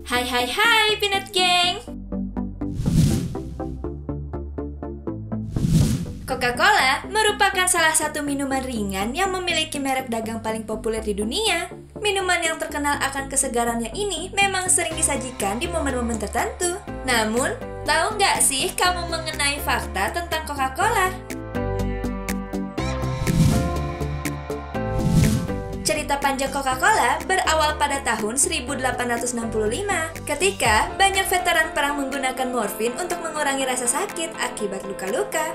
Hai hai hai Peanut Gang. Coca-Cola merupakan salah satu minuman ringan yang memiliki merek dagang paling populer di dunia. Minuman yang terkenal akan kesegarannya ini memang sering disajikan di momen-momen tertentu. Namun, tahu nggak sih kamu mengenai fakta tentang Coca-Cola? Cerita panjang Coca-Cola berawal pada tahun 1865 ketika banyak veteran perang menggunakan morfin untuk mengurangi rasa sakit akibat luka-luka.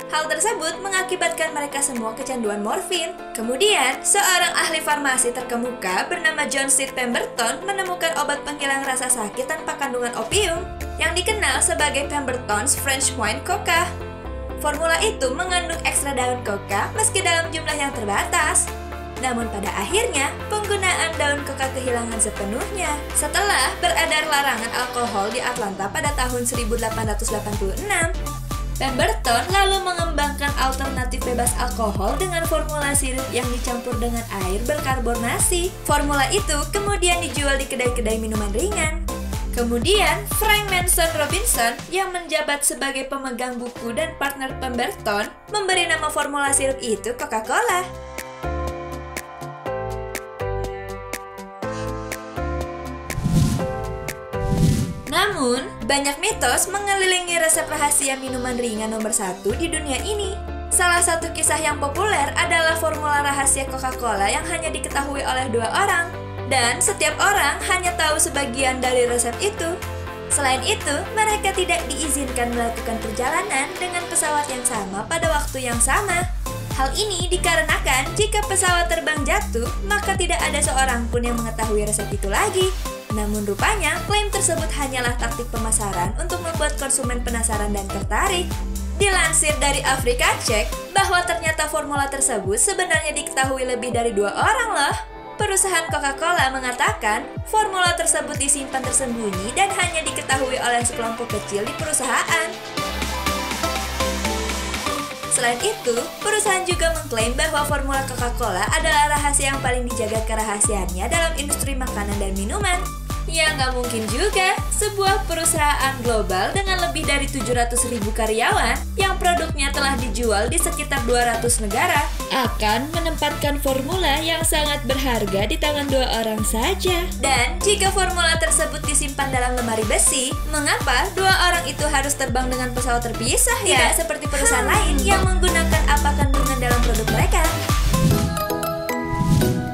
Hal tersebut mengakibatkan mereka semua kecanduan morfin. Kemudian, seorang ahli farmasi terkemuka bernama John C. Pemberton menemukan obat penghilang rasa sakit tanpa kandungan opium yang dikenal sebagai Pemberton's French Wine Coca. Formula itu mengandung ekstra daun coca meski dalam jumlah yang terbatas. Namun pada akhirnya, penggunaan daun coca kehilangan sepenuhnya setelah beredar larangan alkohol di Atlanta pada tahun 1886. Pemberton lalu mengembangkan alternatif bebas alkohol dengan formula sirup yang dicampur dengan air berkarbonasi. Formula itu kemudian dijual di kedai-kedai minuman ringan. Kemudian, Frank Manson Robinson yang menjabat sebagai pemegang buku dan partner Pemberton memberi nama formula sirup itu Coca-Cola. Namun, banyak mitos mengelilingi resep rahasia minuman ringan nomor 1 di dunia ini. Salah satu kisah yang populer adalah formula rahasia Coca-Cola yang hanya diketahui oleh 2 orang. Dan setiap orang hanya tahu sebagian dari resep itu. Selain itu, mereka tidak diizinkan melakukan perjalanan dengan pesawat yang sama pada waktu yang sama. Hal ini dikarenakan jika pesawat terbang jatuh, maka tidak ada seorang pun yang mengetahui resep itu lagi. Namun rupanya, klaim tersebut hanyalah taktik pemasaran untuk membuat konsumen penasaran dan tertarik. Dilansir dari Afrika Check, bahwa ternyata formula tersebut sebenarnya diketahui lebih dari 2 orang loh. Perusahaan Coca-Cola mengatakan, formula tersebut disimpan tersembunyi dan hanya diketahui oleh sekelompok kecil di perusahaan. Selain itu, perusahaan juga mengklaim bahwa formula Coca-Cola adalah rahasia yang paling dijaga kerahasiaannya dalam industri makanan dan minuman. Ya nggak mungkin juga, sebuah perusahaan global dengan lebih dari 700.000 karyawan yang produknya telah dijual di sekitar 200 negara akan menempatkan formula yang sangat berharga di tangan 2 orang saja. Dan jika formula tersebut disimpan dalam lemari besi, mengapa 2 orang itu harus terbang dengan pesawat terpisah ya? Tidak seperti perusahaan lain yang menggunakan apa kandungan dalam produk mereka.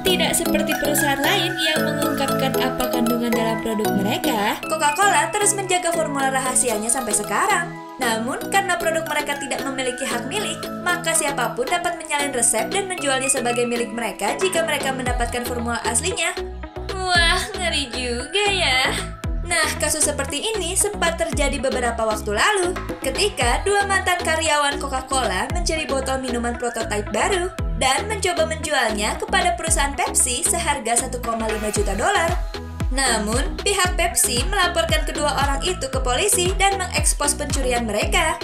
Tidak seperti perusahaan lain yang mengungkapkan apa kandungan dalam produk mereka, Coca-Cola terus menjaga formula rahasianya sampai sekarang. Namun, karena produk mereka tidak memiliki hak milik, maka siapapun dapat menyalin resep dan menjualnya sebagai milik mereka jika mereka mendapatkan formula aslinya. Wah, ngeri juga ya. Nah, kasus seperti ini sempat terjadi beberapa waktu lalu, ketika 2 mantan karyawan Coca-Cola mencuri botol minuman prototipe baru dan mencoba menjualnya kepada perusahaan Pepsi seharga $1,5 juta. Namun, pihak Pepsi melaporkan kedua orang itu ke polisi dan mengekspos pencurian mereka.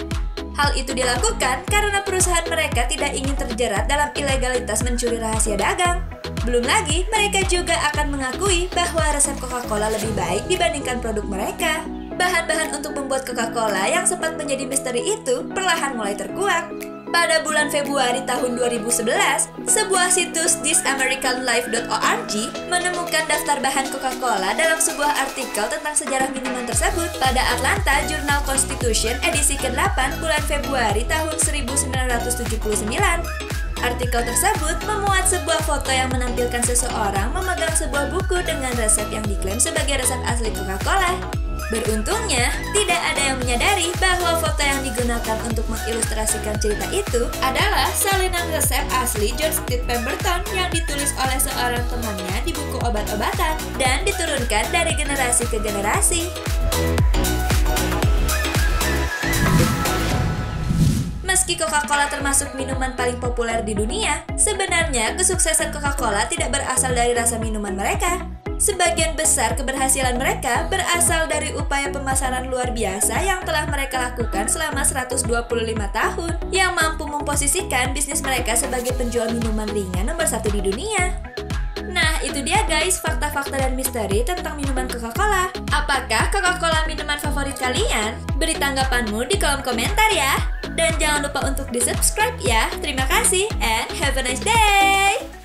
Hal itu dilakukan karena perusahaan mereka tidak ingin terjerat dalam ilegalitas mencuri rahasia dagang. Belum lagi, mereka juga akan mengakui bahwa resep Coca-Cola lebih baik dibandingkan produk mereka. Bahan-bahan untuk membuat Coca-Cola yang sempat menjadi misteri itu perlahan mulai terkuak. Pada bulan Februari tahun 2011, sebuah situs thisamericanlife.org menemukan daftar bahan Coca-Cola dalam sebuah artikel tentang sejarah minuman tersebut pada Atlanta Journal-Constitution edisi ke-8 bulan Februari tahun 1979. Artikel tersebut memuat sebuah foto yang menampilkan seseorang memegang sebuah buku dengan resep yang diklaim sebagai resep asli Coca-Cola. Beruntungnya, tidak ada yang menyadari bahwa foto yang digunakan untuk mengilustrasikan cerita itu adalah salinan resep asli John C. Pemberton yang ditulis oleh seorang temannya di buku obat-obatan dan diturunkan dari generasi ke generasi. Meski Coca-Cola termasuk minuman paling populer di dunia, sebenarnya kesuksesan Coca-Cola tidak berasal dari rasa minuman mereka. Sebagian besar keberhasilan mereka berasal dari upaya pemasaran luar biasa yang telah mereka lakukan selama 125 tahun, yang mampu memposisikan bisnis mereka sebagai penjual minuman ringan nomor 1 di dunia. Nah, itu dia guys, fakta-fakta dan misteri tentang minuman Coca-Cola. Apakah Coca-Cola minuman favorit kalian? Beri tanggapanmu di kolom komentar ya. Dan jangan lupa untuk di-subscribe ya. Terima kasih and have a nice day!